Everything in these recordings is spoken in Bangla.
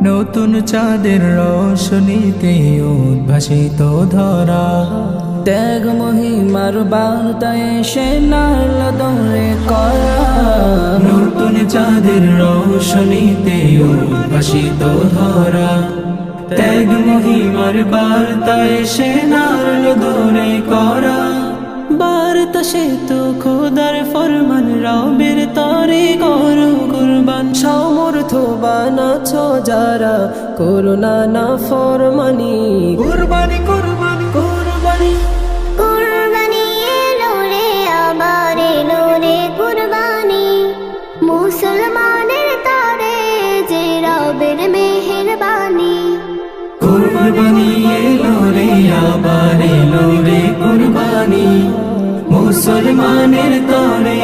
নতুন চাঁদের রোশনীতে উদ্ভাসিত ধরা, ত্যাগ মহিমার বার্তায় এসে নাড়ল দৌড়ে করা। নতুন চাঁদের রোশনীতে উদ্ভাসিত ধরা, ত্যাগ মহিমার বার্তায় এসে নাড়ল দৌড়ে করা। বার্তা সে তো খোদার ফরমান, রবের তরে করো কুরবান। সমর্থ বানাচ্ছ যারা, করোনা না ফরমানি। কুরবানি কুরবানি কুরবানি কুরবানি এলো রে, আবার এলো রে কুরবানি। মুসলমানের তরে যে রবের মেহেরবানি। কুরবানি এলো রে, আবার এলো রে কুরবানি। মুসলমানের তরে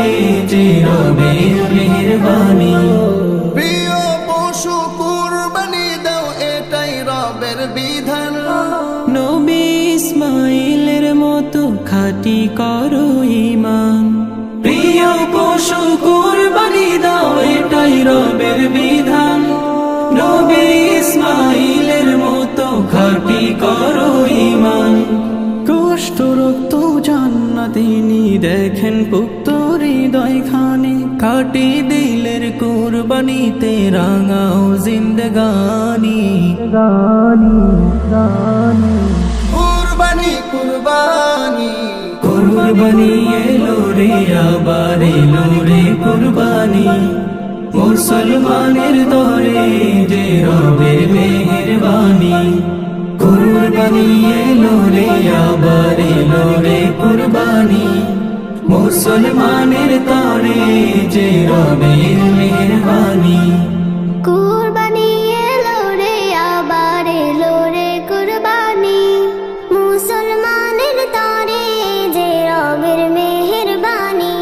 যে রবের মেহেরবানি। প্রিয় পশু কুরবানি দাও, এটাই রবের বিধান। নবী ইসমাইলের মতো খাঁটি করো ঈমান। প্রিয় পশু কুরবানি দাও, এটাই রবের বিধান। নবী ইসমাইলের মতো খাঁটি করো ঈমান। কষ্ট রক্ত জান্নাত তিনি দেখেন পুক্ত হৃদয় খানে। খাঁটি দিলের কুরবানিতে রাঙাও জিন্দেগানি। কুরবানি কুরবানি কুরবানি এলো রে, আবার এলো রে কুরবানি। মুসলমানের তরে যে রবের মেহেরবানি। কুরবানি এলো রে, আবার এলো রে কুরবানি। মুসলমানের তরে যে রবের মেহেরবানি। কুরবানি এলো রে, আবার এলো রে কুরবানি। মুসলমানের তরে যে রবের মেহেরবানি।